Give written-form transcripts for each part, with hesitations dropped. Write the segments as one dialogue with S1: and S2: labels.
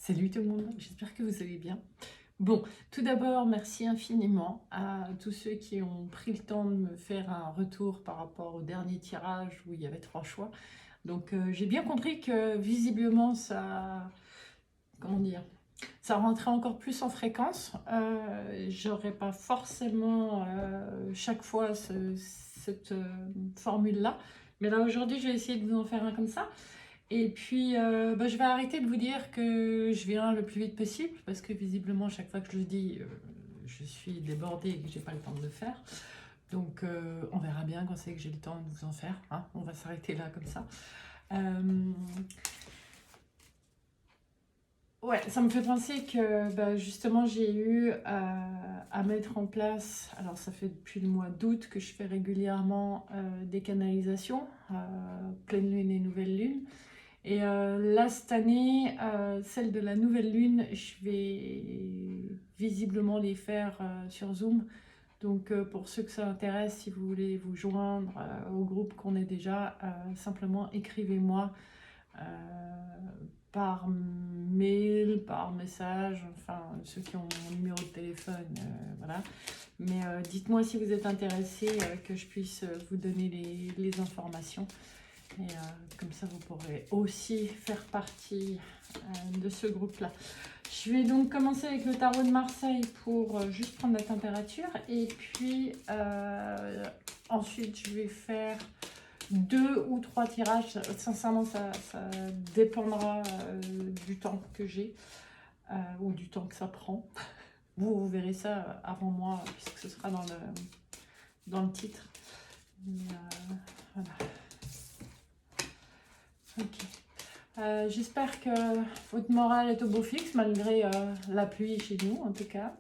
S1: Salut tout le monde, j'espère que vous allez bien. Bon, tout d'abord, merci infiniment à tous ceux qui ont pris le temps de me faire un retour par rapport au dernier tirage où il y avait 3 choix. Donc j'ai bien compris que visiblement ça, comment dire, ça rentrait encore plus en fréquence. J'aurais pas forcément chaque fois cette formule-là. Mais là aujourd'hui, je vais essayer de vous en faire un comme ça. Et puis, je vais arrêter de vous dire que je viens le plus vite possible, parce que visiblement, chaque fois que je le dis, je suis débordée et que j'ai pas le temps de le faire. Donc, on verra bien quand c'est que j'ai le temps de vous en faire, hein. On va s'arrêter là comme ça. Ouais, ça me fait penser que justement, j'ai eu à mettre en place, alors ça fait depuis le mois d'août que je fais régulièrement des canalisations, pleine lune et nouvelle lune. Et là, cette année, celle de la nouvelle lune, je vais visiblement les faire sur Zoom. Donc, pour ceux que ça intéresse, si vous voulez vous joindre au groupe qu'on est déjà, simplement écrivez-moi euh, par mail, par message, enfin, ceux qui ont mon numéro de téléphone, voilà. Mais dites-moi si vous êtes intéressé, que je puisse vous donner les informations. Et comme ça, vous pourrez aussi faire partie de ce groupe-là. Je vais donc commencer avec le tarot de Marseille pour juste prendre la température. Et puis, ensuite, je vais faire 2 ou 3 tirages. Sincèrement, ça dépendra du temps que j'ai ou du temps que ça prend. Vous verrez ça avant moi, puisque ce sera dans le titre. Mais, voilà. Ok. J'espère que votre morale est au beau fixe, malgré la pluie chez nous, en tout cas.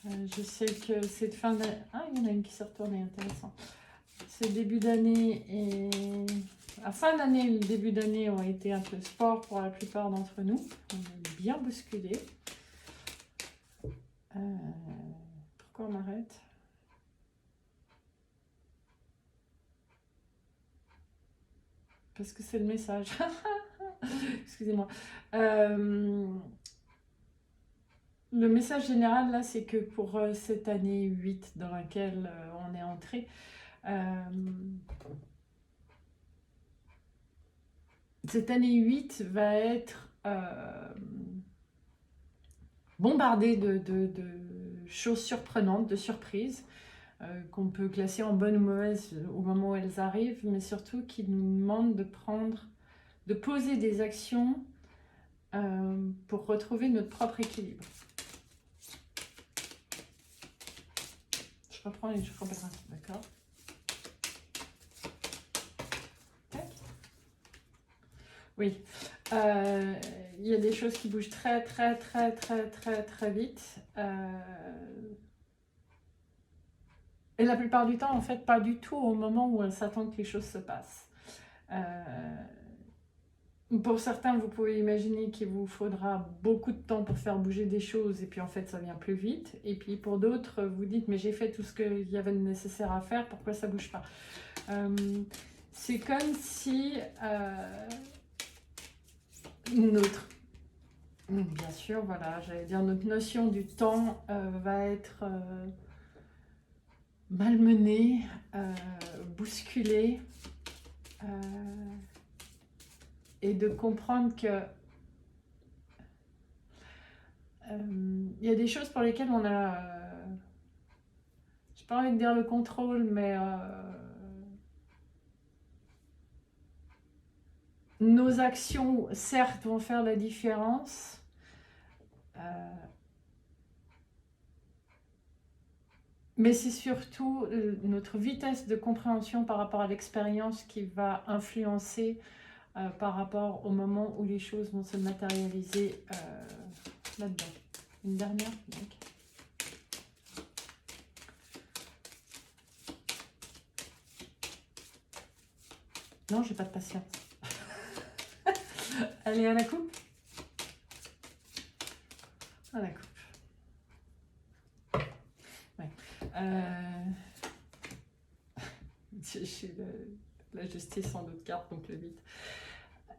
S1: Je sais que cette fin d'année... Ah, il y en a une qui s'est retournée, intéressant. Ce début d'année et... La fin d'année et le début d'année ont été un peu sport pour la plupart d'entre nous. On est bien bousculé. Pourquoi on arrête? Parce que c'est le message. Excusez-moi. Le message général, là, c'est que pour cette année 8 dans laquelle on est entré, cette année 8 va être bombardée de choses surprenantes, de surprises, qu'on peut classer en bonnes ou mauvaises au moment où elles arrivent, mais surtout qui nous demandent de poser des actions pour retrouver notre propre équilibre. Je reprends et je reprends, d'accord? Oui, il y a des choses qui bougent très vite. Et la plupart du temps, en fait, pas du tout au moment où on s'attend que les choses se passent. Pour certains, vous pouvez imaginer qu'il vous faudra beaucoup de temps pour faire bouger des choses et puis en fait, ça vient plus vite. Et puis pour d'autres, vous dites, mais j'ai fait tout ce qu'il y avait de nécessaire à faire, pourquoi ça bouge pas? C'est comme si bien sûr, voilà, j'allais dire, notre notion du temps va être malmenée, bousculée, et de comprendre que il y a des choses pour lesquelles on a, j'ai pas envie de dire le contrôle, mais nos actions, certes, vont faire la différence. Mais c'est surtout notre vitesse de compréhension par rapport à l'expérience qui va influencer par rapport au moment où les choses vont se matérialiser là-dedans. Une dernière, donc. Non, j'ai pas de patience. Allez, à la coupe. À la coupe. Ouais. J'ai la justice en d'autres cartes, donc le 8.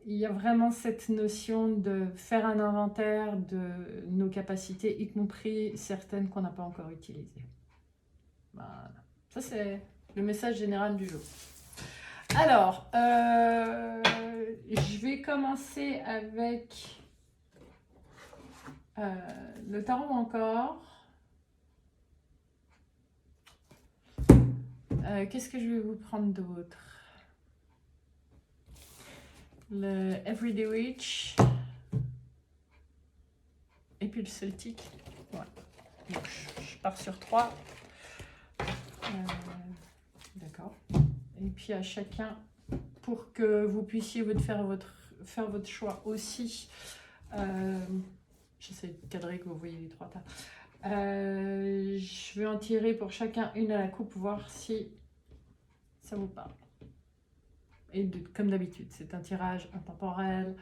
S1: il y a vraiment cette notion de faire un inventaire de nos capacités, y compris certaines qu'on n'a pas encore utilisées. Voilà. Ça, c'est le message général du jour. Alors, je vais commencer avec le tarot encore. Qu'est-ce que je vais vous prendre d'autre? Le Everyday Witch. Et puis le Celtic. Voilà. Donc, je pars sur 3. D'accord. Et puis à chacun, pour que vous puissiez faire votre choix aussi. J'essaie de cadrer que vous voyez les 3 tas. Je vais en tirer pour chacun une à la coupe, voir si ça vous parle. Et comme d'habitude, c'est un tirage intemporel.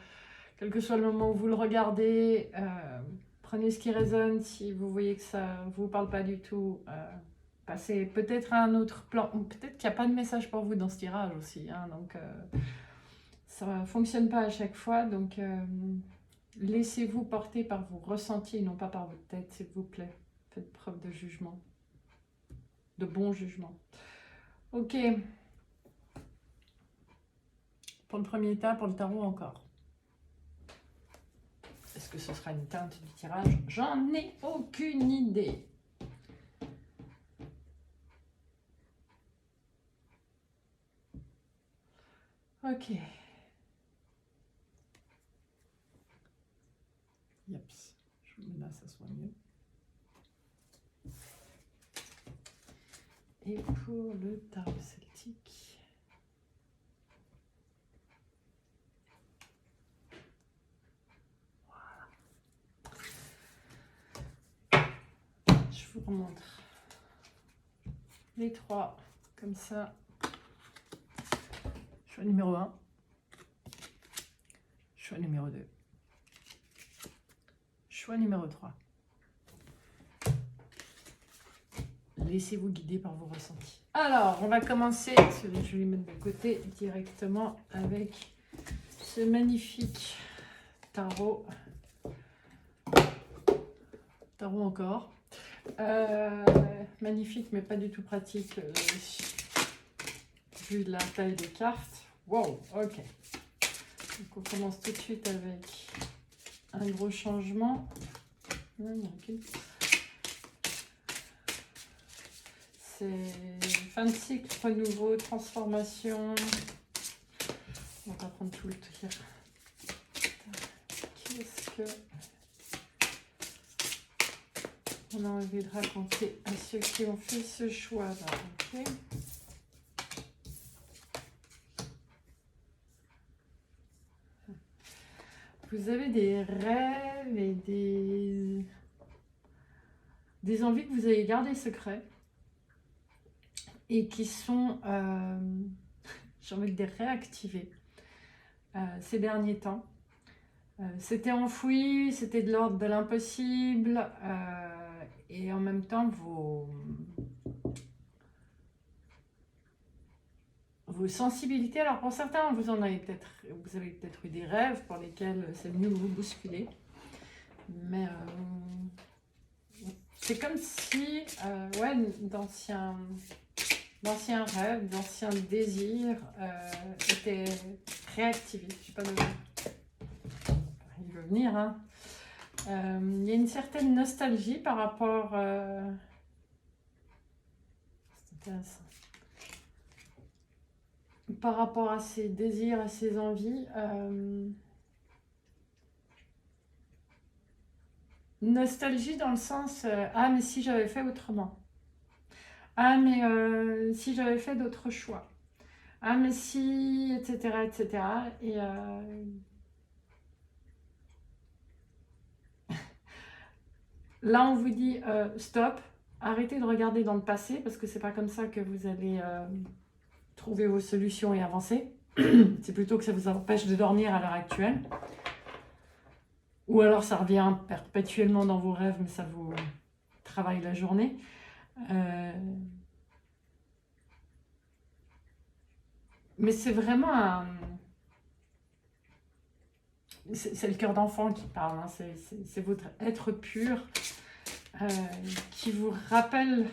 S1: Quel que soit le moment où vous le regardez, prenez ce qui résonne. Si vous voyez que ça ne vous parle pas du tout, passez peut-être à un autre plan. Ou peut-être qu'il n'y a pas de message pour vous dans ce tirage aussi. Hein, donc, ça ne fonctionne pas à chaque fois. Donc, laissez-vous porter par vos ressentis et non pas par votre tête, s'il vous plaît. Faites preuve de jugement. De bon jugement. Ok. Pour le premier tas, pour le tarot encore. Est-ce que ce sera une teinte du tirage? J'en ai aucune idée. Ok. Yeps. Je vous mets là, ça soit mieux. Et pour le tarot celtique. Je vous remontre les 3 comme ça. Choix numéro 1. Choix numéro 2. Choix numéro 3. Laissez-vous guider par vos ressentis. Alors, on va commencer, je vais les mettre de côté directement avec ce magnifique tarot. Tarot encore. Magnifique, mais pas du tout pratique, vu la taille des cartes. Wow, ok. Donc on commence tout de suite avec un gros changement. Okay. C'est fin de cycle, renouveau, transformation. On va prendre tout le tir. Qu'est-ce que on a envie de raconter à ceux qui ont fait ce choix-là? Okay. Vous avez des rêves et des envies que vous avez gardées secrets et qui sont, j'ai envie de dire, réactivées ces derniers temps. C'était enfoui, c'était de l'ordre de l'impossible et en même temps vos sensibilités. Alors pour certains, vous avez peut-être eu des rêves pour lesquels c'est venu vous bousculer, mais c'est comme si ouais, d'anciens rêves, d'anciens désirs étaient réactivés. Je sais pas de... Il veut venir, hein. Il y a une certaine nostalgie par rapport... c'est intéressant. Par rapport à ses désirs, à ses envies. Nostalgie dans le sens ah mais si j'avais fait autrement, ah mais si j'avais fait d'autres choix, ah mais si, etc. etc. Et là on vous dit stop, arrêtez de regarder dans le passé parce que c'est pas comme ça que vous allez trouver vos solutions et avancer. C'est plutôt que ça vous empêche de dormir à l'heure actuelle. Ou alors ça revient perpétuellement dans vos rêves, mais ça vous travaille la journée. Mais c'est vraiment c'est le cœur d'enfant qui parle, hein, c'est votre être pur qui vous rappelle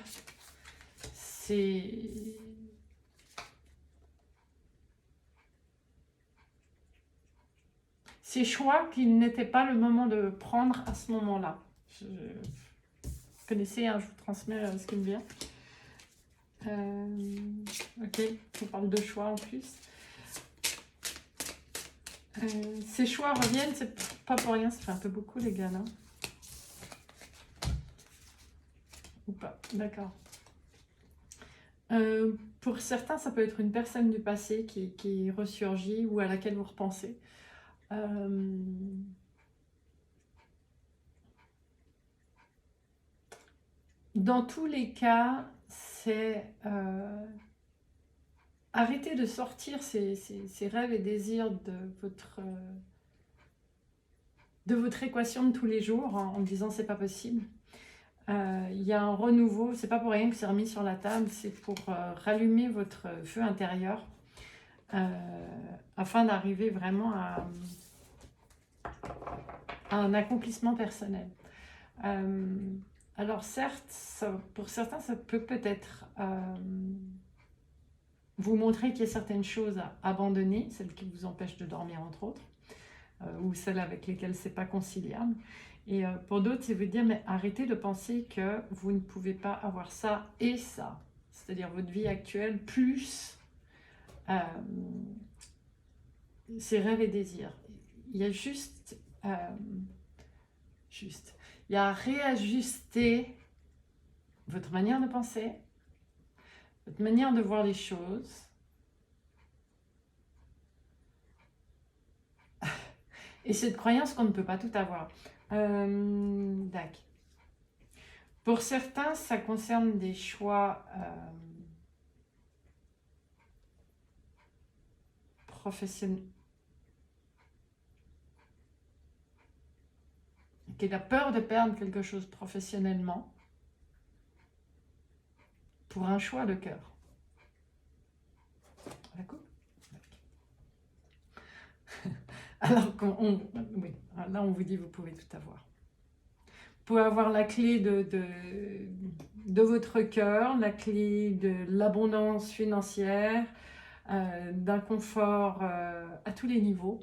S1: ces choix qu'il n'était pas le moment de prendre à ce moment-là. Vous connaissez, hein, je vous transmets ce qui me vient. Ok, on parle de choix en plus. Ces choix reviennent, c'est pas pour rien, ça fait un peu beaucoup les gars, non? Ou pas, d'accord. Pour certains, ça peut être une personne du passé qui ressurgit ou à laquelle vous repensez. Dans tous les cas, c'est arrêter de sortir ces rêves et désirs de votre équation de tous les jours en disant c'est pas possible. Il y a un renouveau, c'est pas pour rien que c'est remis sur la table, c'est pour rallumer votre feu intérieur afin d'arriver vraiment à un accomplissement personnel. Alors certes, pour certains, ça peut peut-être vous montrer qu'il y a certaines choses à abandonner, celles qui vous empêchent de dormir entre autres, ou celles avec lesquelles c'est pas conciliable. Et pour d'autres, c'est vous dire, mais arrêtez de penser que vous ne pouvez pas avoir ça et ça. C'est-à-dire votre vie actuelle plus ses rêves et désirs. Il y a juste il y a à réajuster votre manière de penser, votre manière de voir les choses. Et cette croyance qu'on ne peut pas tout avoir. Pour certains, ça concerne des choix professionnels. Qui a peur de perdre quelque chose professionnellement pour un choix de cœur. D'accord ? Alors oui, là on vous dit vous pouvez tout avoir. Vous pouvez avoir la clé de votre cœur, la clé de l'abondance financière, d'un confort à tous les niveaux.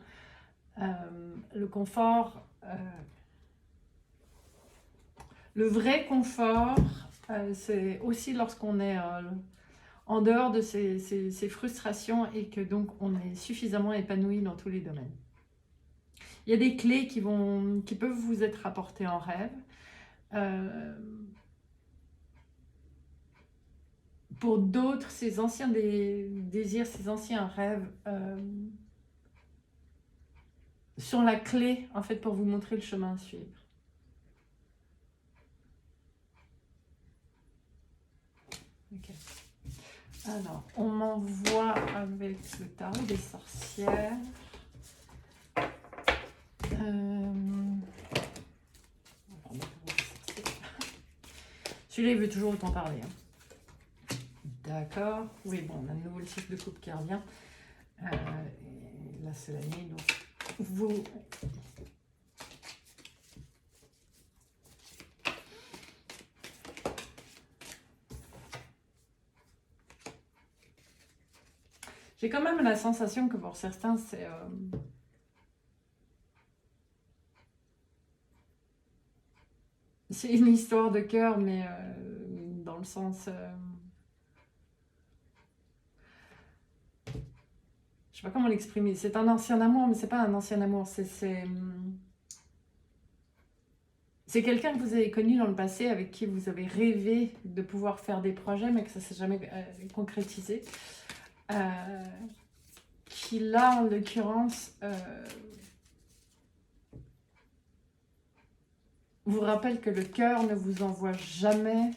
S1: Le confort, le vrai confort, c'est aussi lorsqu'on est en dehors de ces frustrations et que donc on est suffisamment épanoui dans tous les domaines. Il y a des clés qui peuvent vous être apportées en rêve. Pour d'autres, ces anciens désirs, ces anciens rêves sont la clé en fait pour vous montrer le chemin à suivre. Okay. Alors, on m'envoie avec le tarot des sorcières. Celui-là, il veut toujours autant parler. Hein. D'accord. Oui, bon, on a de nouveau le cycle de coupe qui revient. Et là, c'est la nuit, donc vous... J'ai quand même la sensation que pour certains, c'est une histoire de cœur, mais dans le sens... je sais pas comment l'exprimer. C'est un ancien amour, mais c'est pas un ancien amour. C'est quelqu'un que vous avez connu dans le passé, avec qui vous avez rêvé de pouvoir faire des projets, mais que ça ne s'est jamais concrétisé. Qui là, en l'occurrence, vous rappelle que le cœur ne vous envoie jamais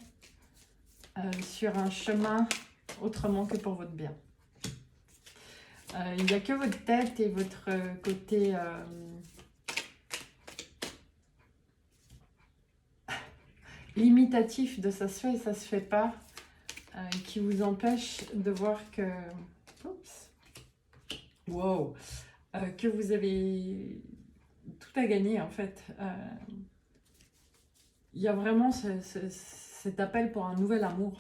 S1: sur un chemin autrement que pour votre bien. Il n'y a que votre tête et votre côté limitatif de ça se fait et ça se fait pas qui vous empêche de voir que que vous avez tout à gagner en fait. Il y a vraiment cet appel pour un nouvel amour.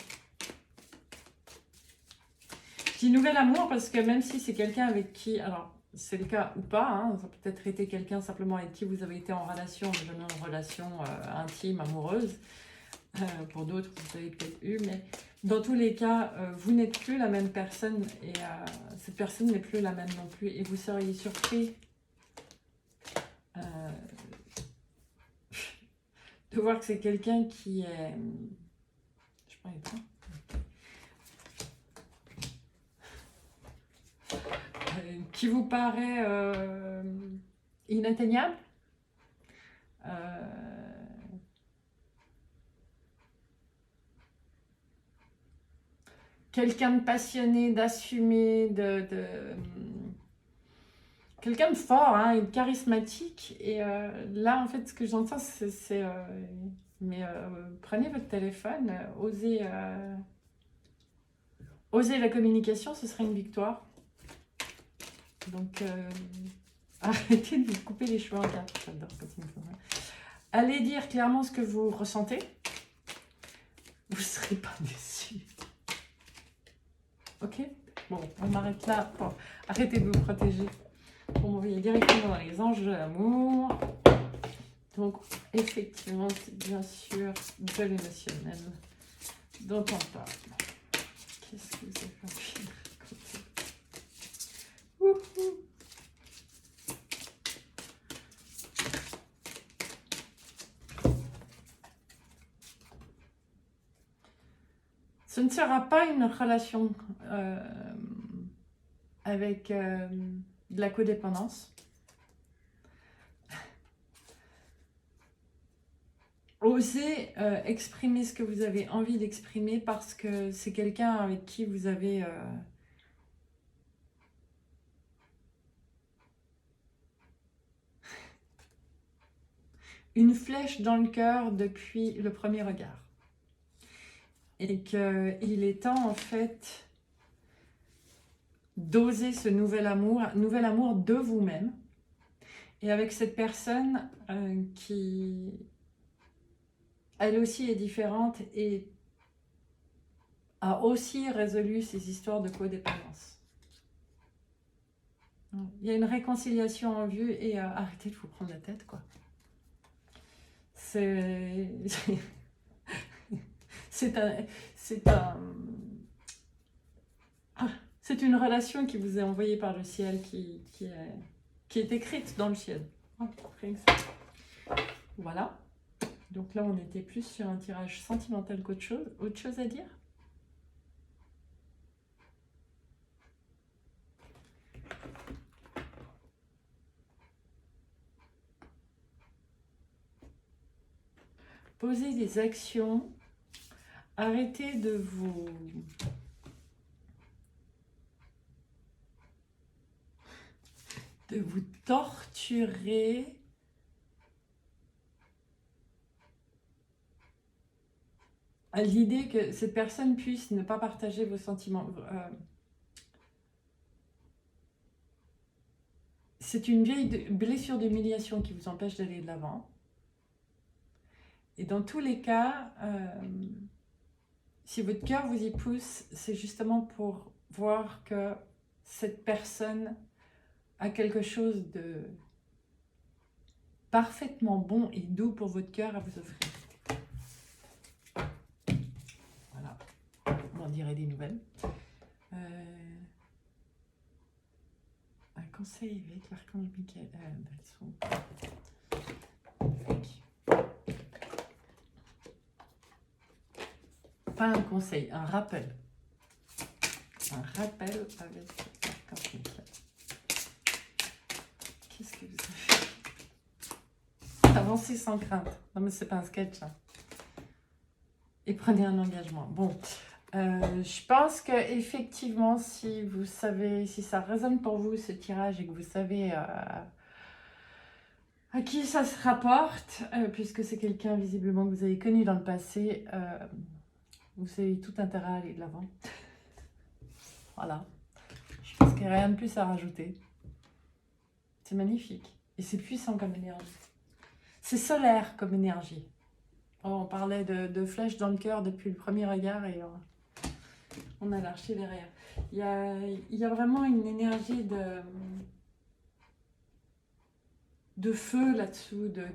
S1: Je dis nouvel amour parce que même si c'est quelqu'un avec qui, alors c'est le cas ou pas, hein, ça peut peut-être été quelqu'un simplement avec qui vous avez été en relation, mais jamais en relation intime, amoureuse. Pour d'autres, vous avez peut-être eu, mais dans tous les cas, vous n'êtes plus la même personne et cette personne n'est plus la même non plus. Et vous seriez surpris de voir que c'est quelqu'un qui est... Je prends les points. Qui vous paraît inatteignable. Quelqu'un de passionné, d'assumé, quelqu'un de fort, hein, et de charismatique. Et là, en fait, ce que j'entends, c'est prenez votre téléphone, osez la communication, ce serait une victoire. Donc, arrêtez de vous couper les cheveux en quatre. J'adore quand il me faut ça. Allez dire clairement ce que vous ressentez. Vous ne serez pas déçus. Ok? Bon, on m'arrête là. Bon, arrêtez de vous protéger pour m'envoyer directement dans les anges de l'amour. Donc, effectivement, c'est bien sûr de l'émotionnel dont on parle. Qu'est-ce que vous avez envie de raconter? Ce ne sera pas une relation avec de la codépendance. Osez exprimer ce que vous avez envie d'exprimer parce que c'est quelqu'un avec qui vous avez une flèche dans le cœur depuis le premier regard. Et qu'il est temps en fait d'oser ce nouvel amour de vous-même. Et avec cette personne qui, elle aussi est différente et a aussi résolu ces histoires de codépendance. Il y a une réconciliation en vue et arrêtez de vous prendre la tête, quoi. C'est une relation qui vous est envoyée par le ciel, qui est écrite dans le ciel. Voilà. Donc là, on était plus sur un tirage sentimental qu'autre chose. Autre chose à dire? Posez des actions. Arrêtez de vous torturer à l'idée que cette personne puisse ne pas partager vos sentiments. C'est une vieille blessure d'humiliation qui vous empêche d'aller de l'avant. Et dans tous les cas, si votre cœur vous y pousse, c'est justement pour voir que cette personne a quelque chose de parfaitement bon et doux pour votre cœur à vous offrir. Voilà, on en dirait des nouvelles. Un conseil avec l'archange Michael. Pas un conseil, un rappel. Un rappel avec l'archange Michael. Qu'est-ce que vous avez fait? Avancez sans crainte. Non mais c'est pas un sketch. Hein. Et prenez un engagement. Bon, je pense que effectivement, si vous savez, si ça résonne pour vous ce tirage et que vous savez à qui ça se rapporte, puisque c'est quelqu'un visiblement que vous avez connu dans le passé, vous avez tout intérêt à aller de l'avant. Voilà. Je pense qu'il n'y a rien de plus à rajouter. C'est magnifique. Et c'est puissant comme énergie. C'est solaire comme énergie. On parlait de flèches dans le cœur depuis le premier regard et on a lâché derrière. Il y a vraiment une énergie de feu là-dessous. Mais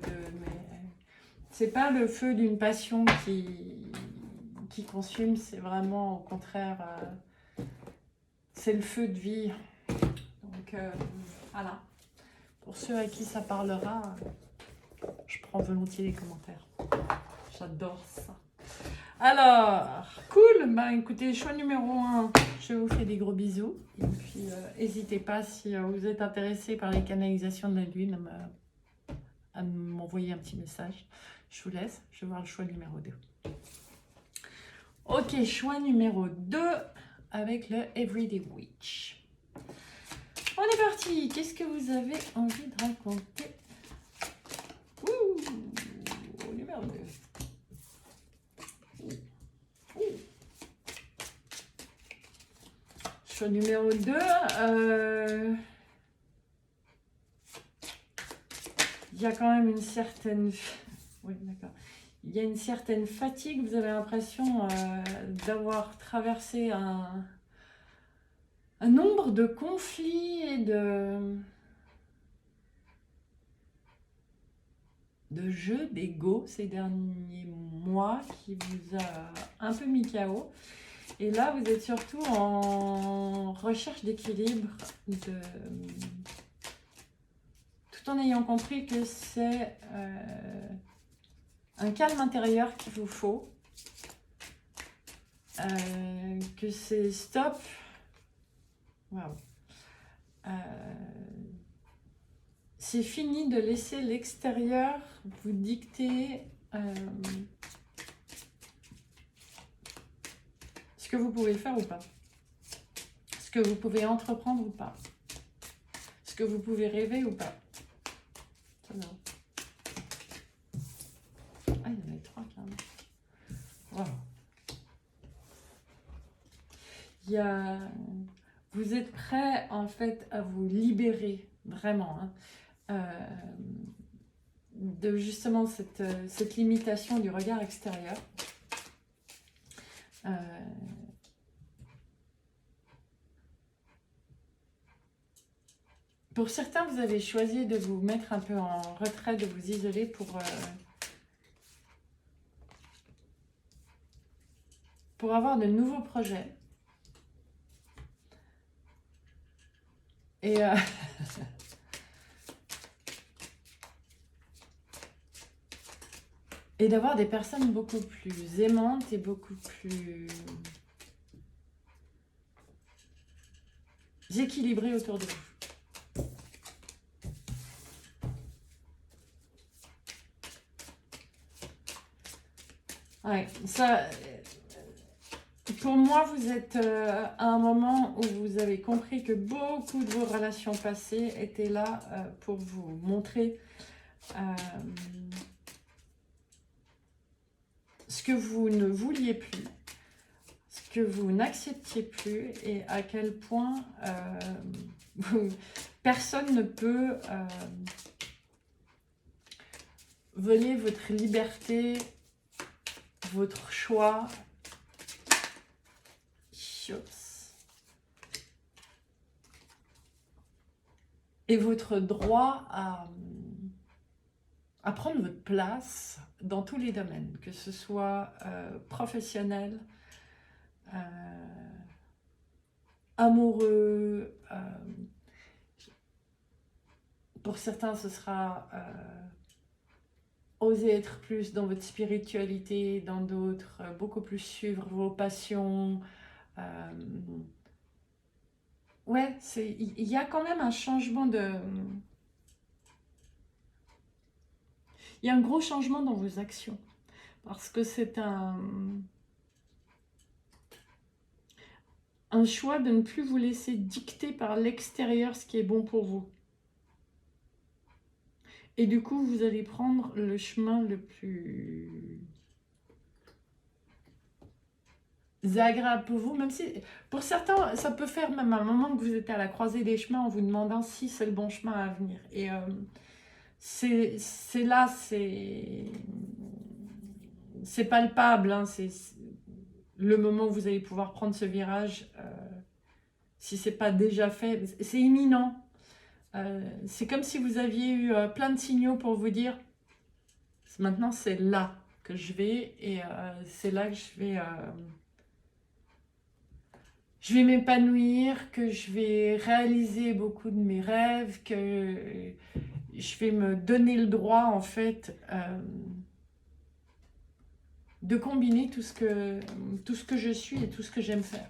S1: c'est pas le feu d'une passion qui consume, c'est vraiment au contraire, c'est le feu de vie. Donc voilà. Pour ceux à qui ça parlera, je prends volontiers les commentaires. J'adore ça. Alors, cool. Ben, écoutez, choix numéro 1, je vous fais des gros bisous. Et puis, n'hésitez pas, si vous êtes intéressé par les canalisations de la Lune, à m'envoyer un petit message. Je vous laisse. Je vais voir le choix numéro 2. Ok, choix numéro 2 avec le Everyday Witch. On est parti. Qu'est-ce que vous avez envie de raconter? Ouh, numéro 2. Choix numéro 2. Il y a quand même une certaine... Oui, d'accord. Il y a une certaine fatigue. Vous avez l'impression d'avoir traversé un nombre de conflits et de jeux d'ego ces derniers mois qui vous a un peu mis KO. Et là, vous êtes surtout en recherche d'équilibre, tout en ayant compris que c'est un calme intérieur qu'il vous faut, que c'est stop. Waouh. C'est fini de laisser l'extérieur vous dicter ce que vous pouvez faire ou pas, ce que vous pouvez entreprendre ou pas, ce que vous pouvez rêver ou pas. Non. Ah, il y en avait 3 quand même. Voilà. Vous êtes prêt en fait à vous libérer vraiment de justement cette limitation du regard extérieur. Pour certains, vous avez choisi de vous mettre un peu en retrait, de vous isoler pour avoir de nouveaux projets. Et et d'avoir des personnes beaucoup plus aimantes et beaucoup plus équilibrées autour de vous. Ouais, ça, pour moi, vous êtes à un moment où vous avez compris que beaucoup de vos relations passées étaient là pour vous montrer ce que vous ne vouliez plus, ce que vous n'acceptiez plus et à quel point personne ne peut voler votre liberté, votre choix. Et votre droit à prendre votre place dans tous les domaines, que ce soit professionnel, amoureux. Pour certains, ce sera oser être plus dans votre spiritualité, dans d'autres, beaucoup plus suivre vos passions. Ouais, il y a quand même un changement de... Il y a un gros changement dans vos actions. Parce que c'est un choix de ne plus vous laisser dicter par l'extérieur ce qui est bon pour vous. Et du coup, vous allez prendre le chemin le plus agréable pour vous, même si pour certains, ça peut faire même un moment que vous êtes à la croisée des chemins en vous demandant si c'est le bon chemin à venir. Et c'est là, c'est palpable, hein, c'est le moment où vous allez pouvoir prendre ce virage, si c'est pas déjà fait, c'est imminent. C'est comme si vous aviez eu plein de signaux pour vous dire, maintenant c'est là que je vais, et c'est là que je vais m'épanouir, que je vais réaliser beaucoup de mes rêves, que je vais me donner le droit, en fait, de combiner tout ce que je suis et tout ce que j'aime faire.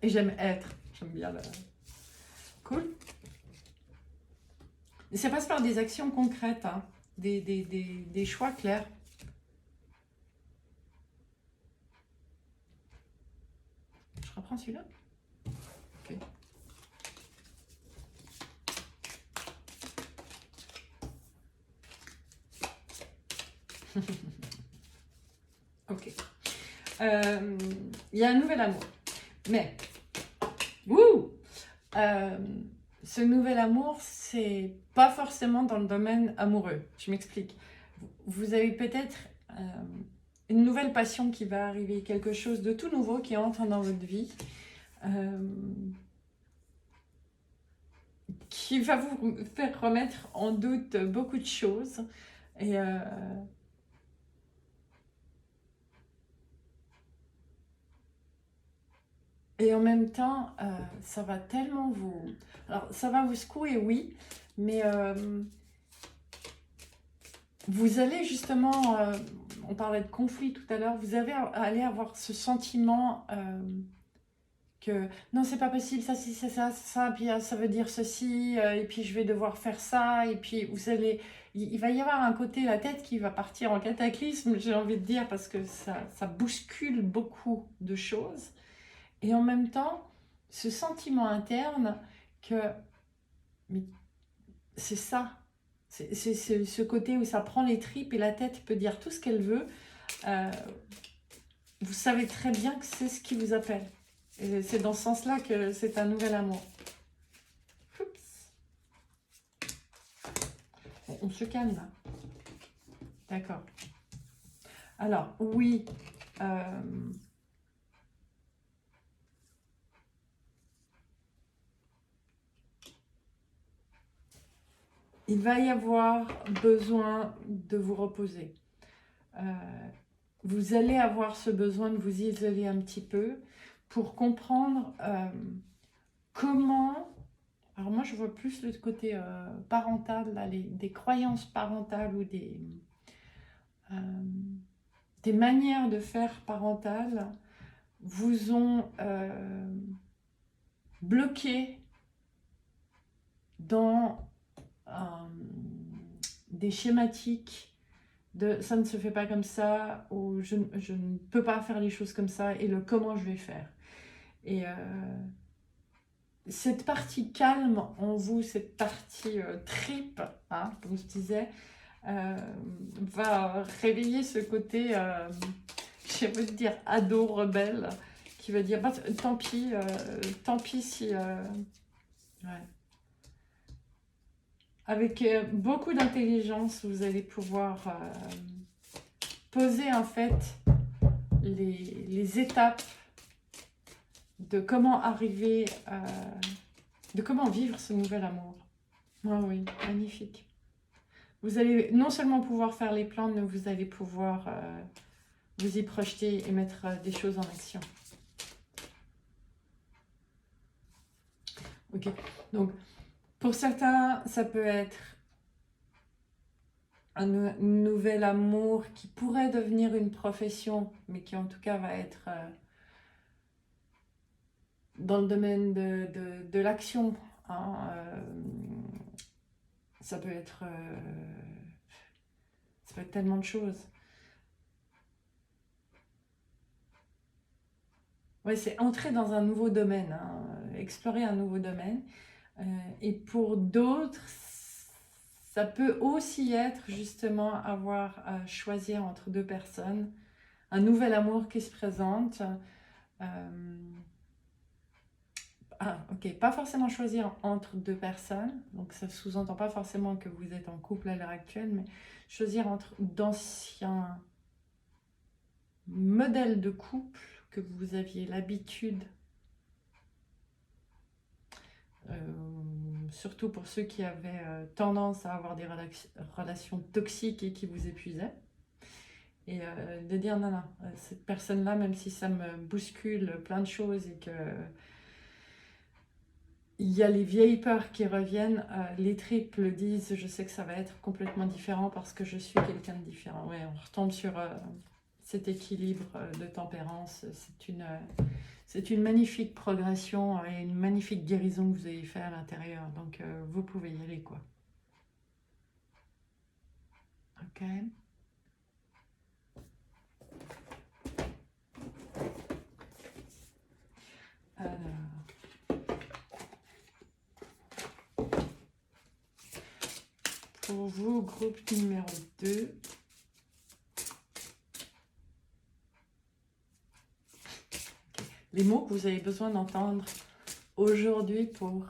S1: Et j'aime être. J'aime bien le... Cool. Et ça passe par des actions concrètes, hein, des choix clairs. Je reprends celui-là. Ok. Ok. Il y a un nouvel amour. Mais, ce nouvel amour, c'est pas forcément dans le domaine amoureux. Je m'explique. Vous avez peut-être une nouvelle passion qui va arriver, quelque chose de tout nouveau qui entre dans votre vie, qui va vous faire remettre en doute beaucoup de choses. Et en même temps, ça va tellement vous... Alors, ça va vous secouer, oui, mais vous allez justement... on parlait de conflit tout à l'heure, vous allez avoir ce sentiment que non, c'est pas possible, ça, si, c'est ça, puis ça veut dire ceci, et puis je vais devoir faire ça, et puis vous allez... Il va y avoir un côté, la tête qui va partir en cataclysme, j'ai envie de dire, parce que ça bouscule beaucoup de choses. Et en même temps, ce sentiment interne que c'est ça, c'est ce côté où ça prend les tripes et la tête peut dire tout ce qu'elle veut. Vous savez très bien que c'est ce qui vous appelle. Et c'est dans ce sens-là que c'est un nouvel amour. Oups. Bon, on se calme là. D'accord. Alors, oui. Il va y avoir besoin de vous reposer. Vous allez avoir ce besoin de vous isoler un petit peu pour comprendre comment... Alors moi, je vois plus le côté parental, là, des croyances parentales ou des manières de faire parentales vous ont bloqué dans des schématiques de ça ne se fait pas comme ça, ou je ne peux pas faire les choses comme ça, et le comment je vais faire. Et cette partie calme en vous, cette partie tripe, hein, comme je disais, va réveiller ce côté, je vais vous dire, ado rebelle, qui va dire bah, tant pis si... ouais. Avec beaucoup d'intelligence, vous allez pouvoir poser en fait les étapes de comment arriver, de comment vivre ce nouvel amour. Ah oui, magnifique. Vous allez non seulement pouvoir faire les plans, mais vous allez pouvoir vous y projeter et mettre des choses en action. Ok, donc pour certains, ça peut être un nouvel amour qui pourrait devenir une profession, mais qui en tout cas va être dans le domaine de l'action. Hein, ça peut être tellement de choses. Ouais, c'est entrer dans un nouveau domaine, hein, explorer un nouveau domaine. Et pour d'autres, ça peut aussi être justement avoir à choisir entre deux personnes, un nouvel amour qui se présente. ok, pas forcément choisir entre deux personnes, donc ça sous-entend pas forcément que vous êtes en couple à l'heure actuelle, mais choisir entre d'anciens modèles de couple que vous aviez l'habitude, surtout pour ceux qui avaient tendance à avoir des relations toxiques et qui vous épuisaient. Et de dire non, non, cette personne-là, même si ça me bouscule plein de choses et que il y a les vieilles peurs qui reviennent, les triples disent je sais que ça va être complètement différent parce que je suis quelqu'un de différent. Ouais, on retombe sur cet équilibre de tempérance. C'est une magnifique progression et une magnifique guérison que vous avez fait à l'intérieur. Donc vous pouvez y aller, quoi. Ok. Alors, pour vous, groupe numéro 2. Les mots que vous avez besoin d'entendre aujourd'hui pour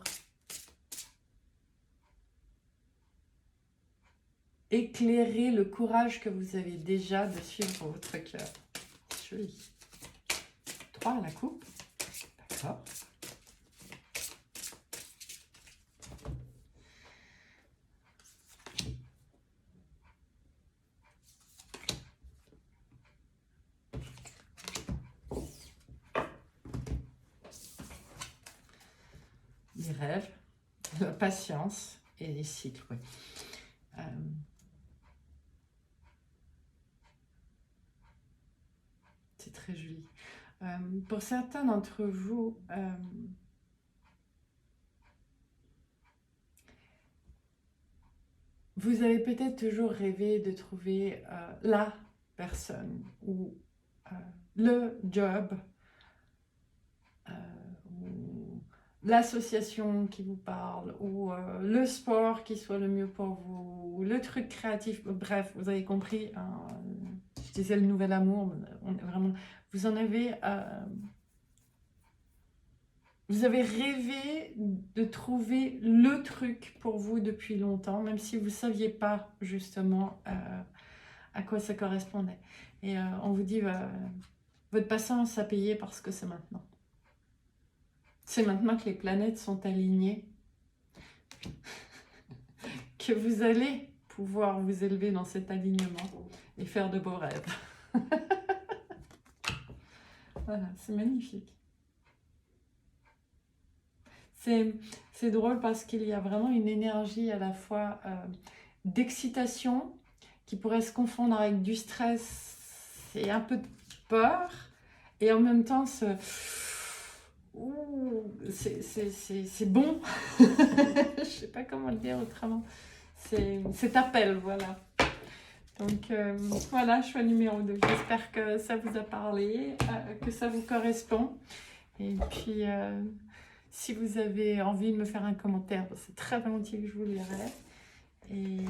S1: éclairer le courage que vous avez déjà de suivre votre cœur. Joli. 3 à la coupe. D'accord. Les rêves, la patience et les cycles, oui. C'est très joli. Pour certains d'entre vous, vous avez peut-être toujours rêvé de trouver la personne ou le job, ou l'association qui vous parle, ou le sport qui soit le mieux pour vous, ou le truc créatif. Bref, vous avez compris. Je disais le nouvel amour. On est vraiment, vous en avez... vous avez rêvé de trouver le truc pour vous depuis longtemps, même si vous ne saviez pas justement à quoi ça correspondait. Et on vous dit, votre patience a payé parce que c'est maintenant. C'est maintenant que les planètes sont alignées, que vous allez pouvoir vous élever dans cet alignement et faire de beaux rêves. Voilà, c'est magnifique. C'est drôle parce qu'il y a vraiment une énergie à la fois d'excitation qui pourrait se confondre avec du stress et un peu de peur, et en même temps c'est bon. Je sais pas comment le dire autrement. C'est appel, voilà. Donc voilà, choix numéro 2. J'espère que ça vous a parlé, que ça vous correspond. Et puis, si vous avez envie de me faire un commentaire, c'est très volontiers que je vous lirai. Et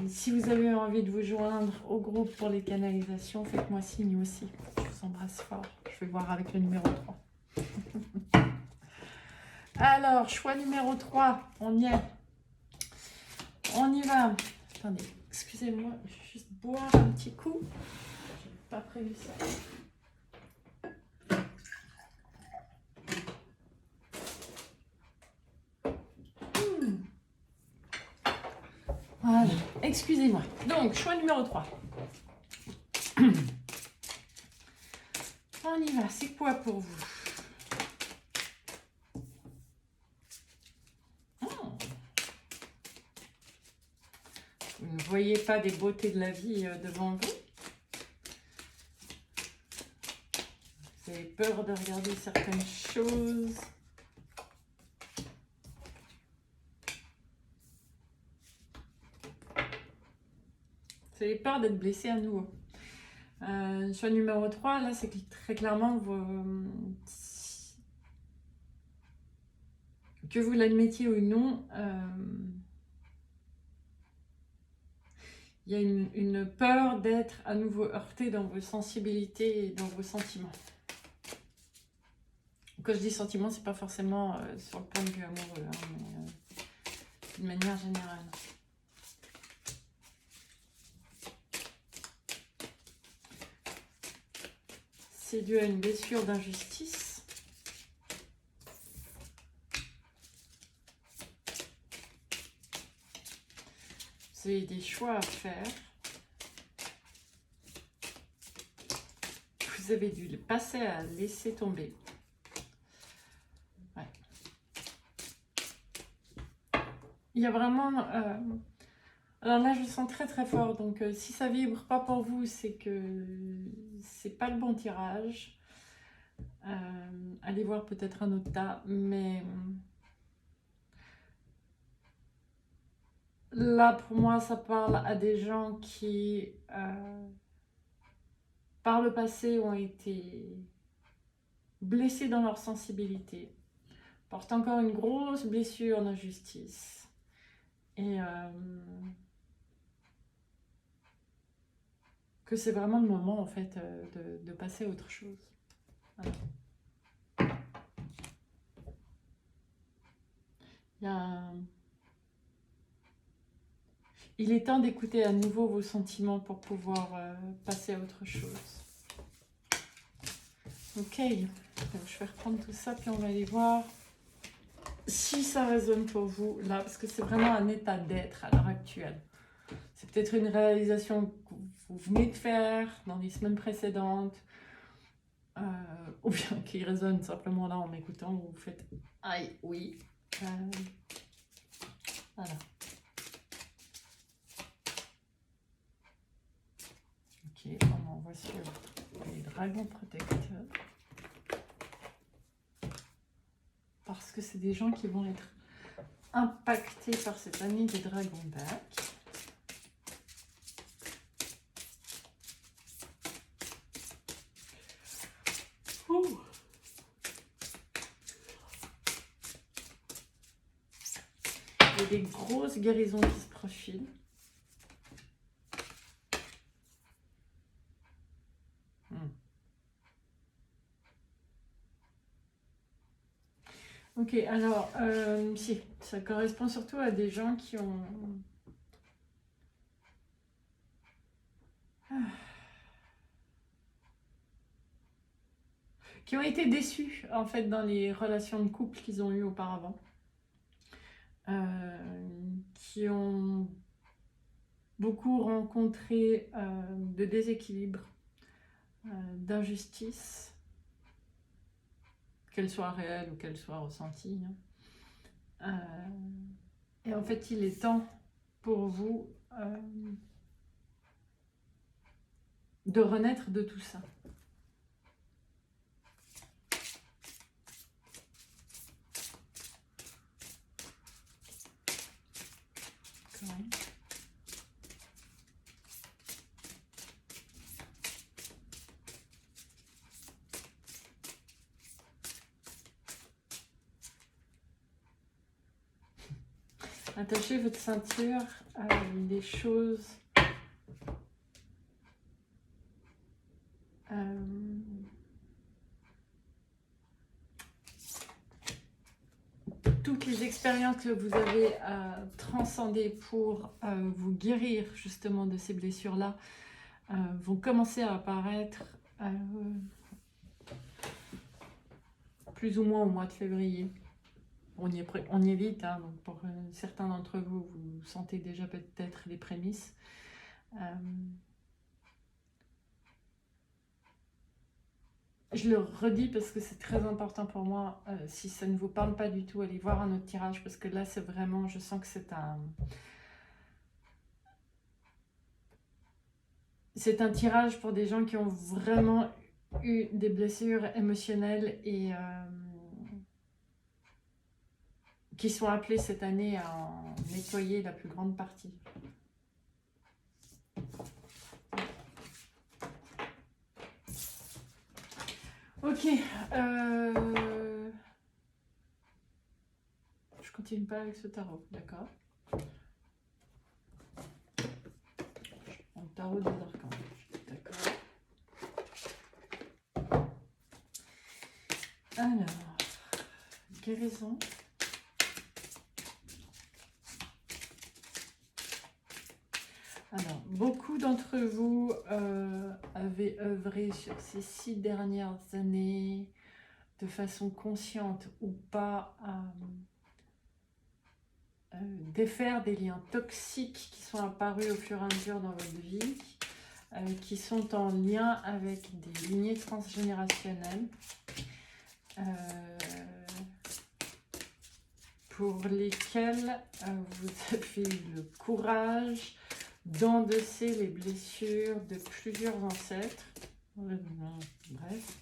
S1: si vous avez envie de vous joindre au groupe pour les canalisations, faites-moi signe aussi. Je vous embrasse fort. Je vais voir avec le numéro 3. Alors, choix numéro 3, on y est. On y va. Attendez, excusez-moi, je vais juste boire un petit coup. Je n'ai pas prévu ça. Voilà, excusez-moi. Donc, choix numéro 3. On y va, c'est quoi pour vous? Vous ne voyez pas des beautés de la vie devant vous? Vous avez peur de regarder certaines choses? Vous avez peur d'être blessé à nouveau? Choix numéro 3, là, c'est très clairement que vous l'admettiez ou non, il y a une peur d'être à nouveau heurté dans vos sensibilités et dans vos sentiments. quand je dis sentiment, c'est pas forcément sur le point de vue amoureux, hein, mais d'une manière générale. C'est dû à une blessure d'injustice. Vous avez des choix à faire. Vous avez dû le passer à laisser tomber. Ouais. Il y a vraiment... alors là, je le sens très très fort. Donc, si ça vibre pas pour vous, c'est que c'est pas le bon tirage. Allez voir peut-être un autre tas. Mais là, pour moi, ça parle à des gens qui, par le passé, ont été blessés dans leur sensibilité, portent encore une grosse blessure d'injustice. Et que c'est vraiment le moment, en fait, de passer à autre chose. Voilà. Il est temps d'écouter à nouveau vos sentiments pour pouvoir passer à autre chose. Ok, donc je vais reprendre tout ça, puis on va aller voir si ça résonne pour vous, là, parce que c'est vraiment un état d'être à l'heure actuelle. C'est peut-être une réalisation que vous venez de faire dans les semaines précédentes, ou bien qui résonne simplement là en m'écoutant, où vous faites « Aïe, oui ». Voilà. Ok, on envoie sur les dragons protecteurs. Parce que c'est des gens qui vont être impactés par cette année des dragons back. Il y a des grosses guérisons qui se profilent. Ok, alors, si, ça correspond surtout à des gens qui ont... qui ont été déçus, en fait, dans les relations de couple qu'ils ont eues auparavant. Qui ont beaucoup rencontré de déséquilibre, d'injustice, qu'elle soit réelle ou qu'elle soit ressentie. Et en fait, il est temps pour vous de renaître de tout ça. Attachez votre ceinture à des choses toutes les expériences que vous avez transcendées pour vous guérir justement de ces blessures-là vont commencer à apparaître plus ou moins au mois de février. On y est vite, hein, donc pour certains d'entre vous, vous sentez déjà peut-être les prémices. Je le redis parce que c'est très important pour moi. Si ça ne vous parle pas du tout, allez voir un autre tirage parce que là, c'est vraiment, je sens que c'est un tirage pour des gens qui ont vraiment eu des blessures émotionnelles et qui sont appelés cette année à en nettoyer la plus grande partie. Ok. Je continue pas avec ce tarot, d'accord. Je prends le tarot des archanges, d'accord. Alors... guérison. Alors, beaucoup d'entre vous avaient œuvré sur ces 6 dernières années de façon consciente ou pas à défaire des liens toxiques qui sont apparus au fur et à mesure dans votre vie, qui sont en lien avec des lignées transgénérationnelles, pour lesquelles vous avez eu le courage d'endosser les blessures de plusieurs ancêtres. Bref.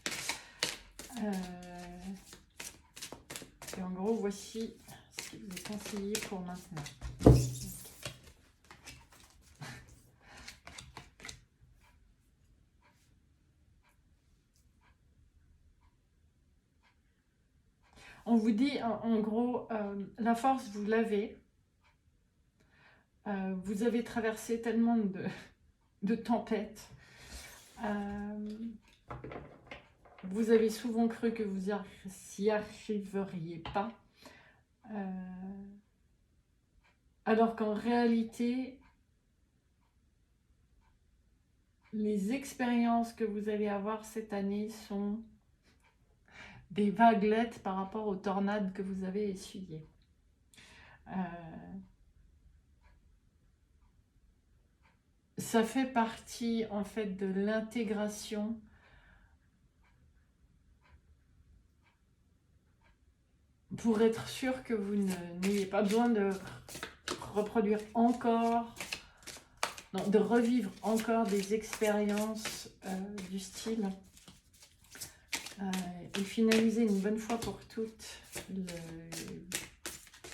S1: Et en gros, voici ce qui vous est conseillé pour maintenant. On vous dit, en gros, la force, vous l'avez. Vous avez traversé tellement de tempêtes. Vous avez souvent cru que vous n'y arriveriez pas. Alors qu'en réalité, les expériences que vous allez avoir cette année sont des vaguelettes par rapport aux tornades que vous avez essuyées. Ça fait partie en fait de l'intégration pour être sûr que vous n'ayez pas besoin de reproduire encore, non, de revivre encore des expériences du style et finaliser une bonne fois pour toutes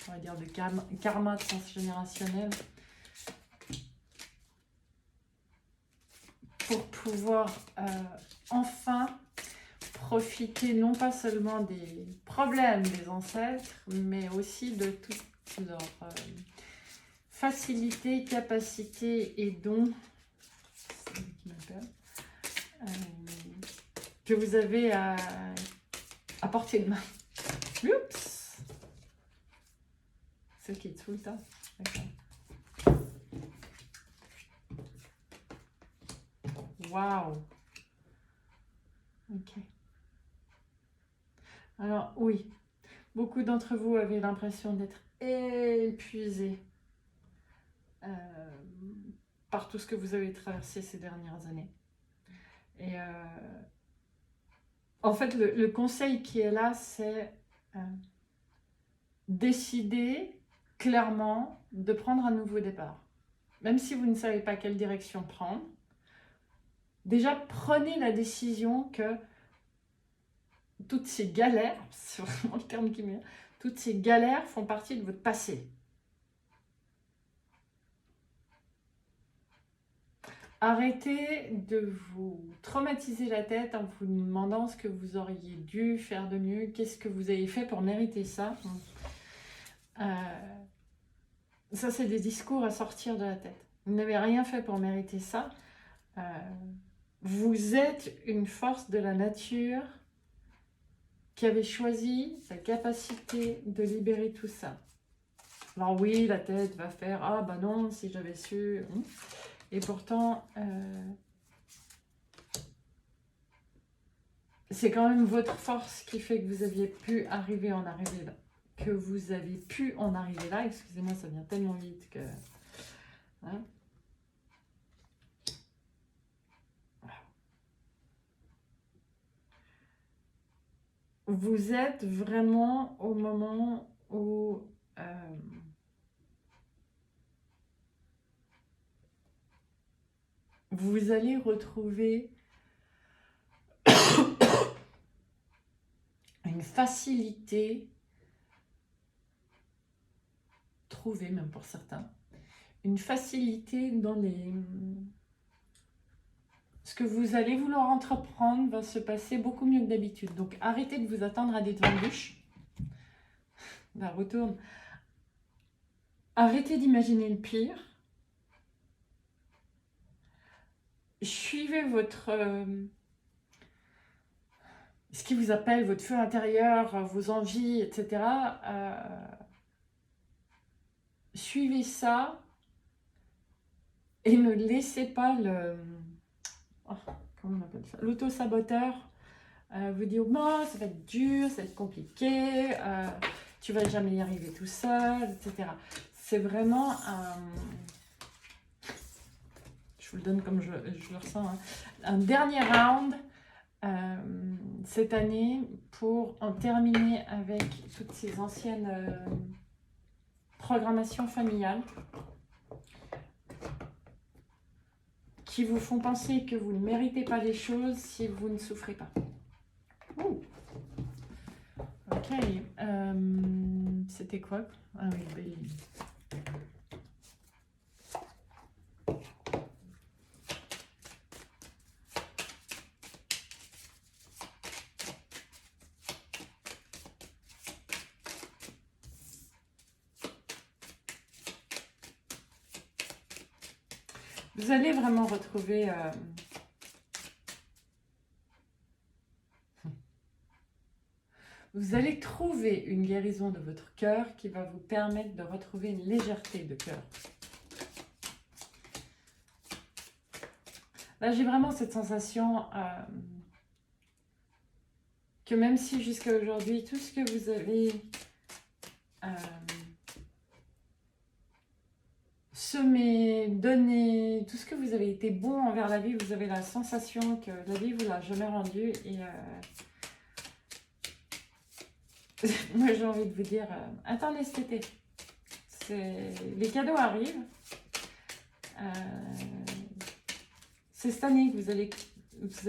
S1: on va dire, le karma transgénérationnel pour pouvoir enfin profiter non pas seulement des problèmes des ancêtres, mais aussi de toutes leurs facilités, capacités et dons que vous avez à portée de main. Oups! Celle qui est tout le temps. Waouh! Ok. Alors oui, beaucoup d'entre vous avaient l'impression d'être épuisés par tout ce que vous avez traversé ces dernières années. Et en fait, le conseil qui est là, c'est décider clairement de prendre un nouveau départ. Même si vous ne savez pas quelle direction prendre, déjà prenez la décision que toutes ces galères, c'est vraiment le terme qui me vient, toutes ces galères font partie de votre passé. Arrêtez de vous traumatiser la tête en vous demandant ce que vous auriez dû faire de mieux, qu'est-ce que vous avez fait pour mériter ça. Ça, c'est des discours à sortir de la tête. Vous n'avez rien fait pour mériter ça. Vous êtes une force de la nature qui avait choisi sa capacité de libérer tout ça. Alors oui, la tête va faire « Ah bah non, si j'avais su... » Et pourtant, c'est quand même votre force qui fait que vous aviez pu arriver en arriver là. Que vous avez pu en arriver là. Excusez-moi, ça vient tellement vite que... Hein? Vous êtes vraiment au moment où... vous allez retrouver une facilité, trouver même pour certains, une facilité dans les... Ce que vous allez vouloir entreprendre va se passer beaucoup mieux que d'habitude. Donc arrêtez de vous attendre à des embûches. Là, retourne. Arrêtez d'imaginer le pire. Suivez votre ce qui vous appelle, votre feu intérieur, vos envies, etc. Suivez ça et ne laissez pas comment on appelle ça, l'auto-saboteur vous dire, bon, ça va être dur, ça va être compliqué, tu vas jamais y arriver tout seul, etc. C'est vraiment je vous le donne comme je le ressens, hein, un dernier round cette année pour en terminer avec toutes ces anciennes programmations familiales qui vous font penser que vous ne méritez pas les choses si vous ne souffrez pas. Ouh. Ok. C'était quoi? Ah oui, Béline. Vous allez vraiment retrouver vous allez trouver une guérison de votre cœur qui va vous permettre de retrouver une légèreté de cœur. Là, j'ai vraiment cette sensation que même si jusqu'à aujourd'hui, tout ce que vous avez semé, donné, tout ce que vous avez été bon envers la vie, vous avez la sensation que la vie vous l'a jamais rendu. Et moi, j'ai envie de vous dire, attendez cet été. Les cadeaux arrivent. C'est cette année que vous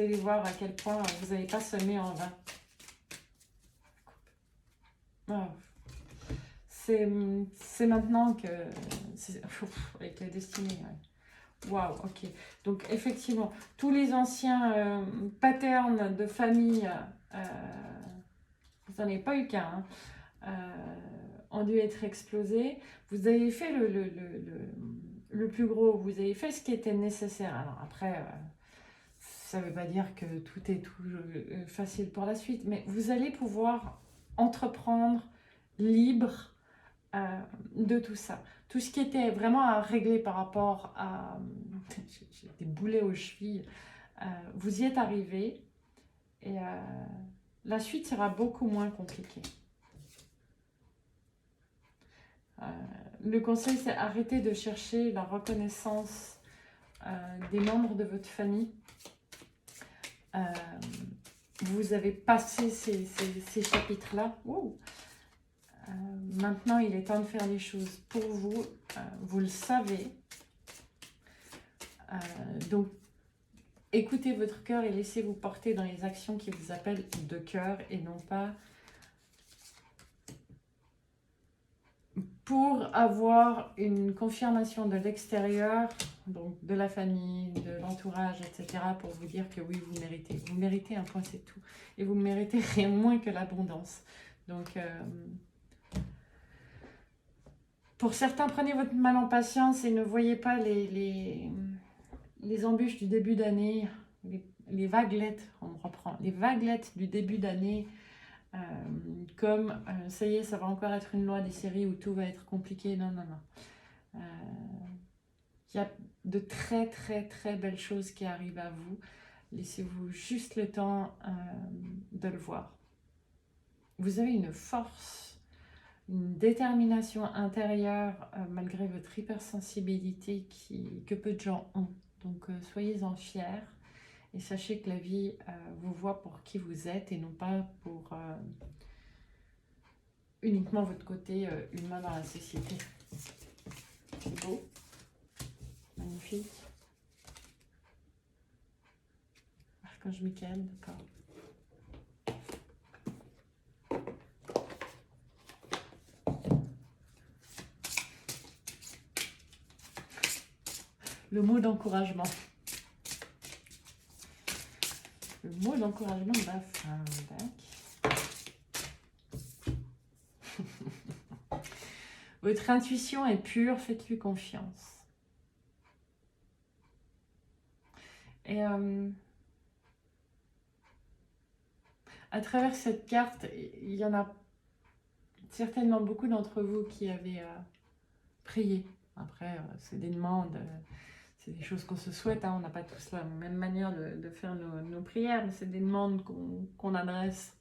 S1: allez voir à quel point vous n'avez pas semé en vain. Oh. C'est maintenant que... avec la destinée. Waouh, ok. Donc, effectivement, tous les anciens patterns de famille, vous n'en avez pas eu qu'un, ont dû être explosés. Vous avez fait le plus gros, vous avez fait ce qui était nécessaire. Alors après, ça ne veut pas dire que tout est facile pour la suite, mais vous allez pouvoir entreprendre libre de tout ça. Tout ce qui était vraiment à régler par rapport à... J'ai des boulets aux chevilles. Vous y êtes arrivé et la suite sera beaucoup moins compliquée. Le conseil, c'est arrêter de chercher la reconnaissance des membres de votre famille. Vous avez passé ces chapitres-là. Maintenant, il est temps de faire les choses pour vous. Vous le savez. Donc, écoutez votre cœur et laissez-vous porter dans les actions qui vous appellent de cœur et non pas pour avoir une confirmation de l'extérieur, donc de la famille, de l'entourage, etc., pour vous dire que oui, vous méritez. Vous méritez un point, c'est tout. Et vous méritez rien moins que l'abondance. Donc, pour certains, prenez votre mal en patience et ne voyez pas les embûches du début d'année, les vaguelettes, on reprend, les vaguelettes du début d'année, comme ça y est, ça va encore être une loi des séries où tout va être compliqué. Non, non, non. Il y a de très, très, très belles choses qui arrivent à vous. Laissez-vous juste le temps de le voir. Vous avez une force, une détermination intérieure malgré votre hypersensibilité que peu de gens ont. Donc, soyez-en fiers et sachez que la vie vous voit pour qui vous êtes et non pas pour uniquement votre côté humain dans la société. C'est beau, magnifique. Archange Michael, d'accord. Le mot d'encouragement. Le mot d'encouragement de la fin. Votre intuition est pure, faites-lui confiance. Et à travers cette carte, il y en a certainement beaucoup d'entre vous qui avaient prié. Après, c'est des demandes, c'est des choses qu'on se souhaite. Hein. On n'a pas tous la même manière de faire nos prières, mais c'est des demandes qu'on adresse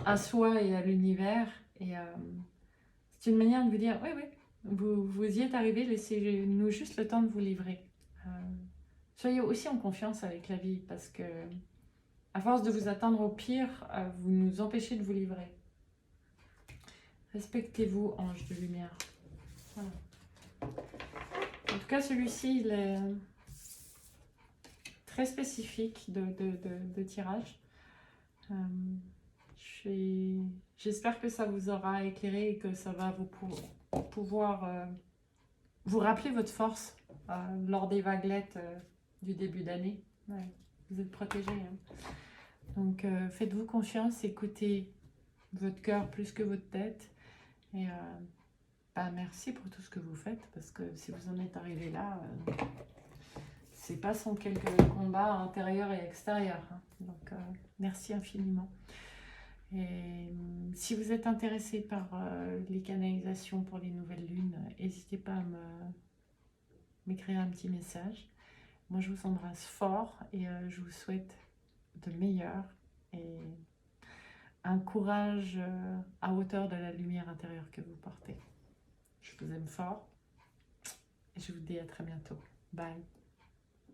S1: à soi et à l'univers. Et c'est une manière de vous dire, oui, oui, vous y êtes arrivé, laissez-nous juste le temps de vous livrer. Soyez aussi en confiance avec la vie, parce que à force de vous attendre au pire, vous nous empêchez de vous livrer. Respectez-vous, ange de lumière. Voilà. En tout cas, celui-ci, il est très spécifique de tirage. J'espère que ça vous aura éclairé et que ça va pouvoir vous rappeler votre force lors des vaguelettes du début d'année. Ouais, vous êtes protégés. Hein. Donc, faites-vous confiance, écoutez votre cœur plus que votre tête. Et merci pour tout ce que vous faites, parce que si vous en êtes arrivé là, c'est pas sans quelques combats intérieurs et extérieurs. Hein. Donc, merci infiniment. Et si vous êtes intéressé par les canalisations pour les nouvelles lunes, n'hésitez pas à m'écrire un petit message. Moi, je vous embrasse fort et je vous souhaite de meilleur et un courage à hauteur de la lumière intérieure que vous portez. Je vous aime fort et je vous dis à très bientôt. Bye.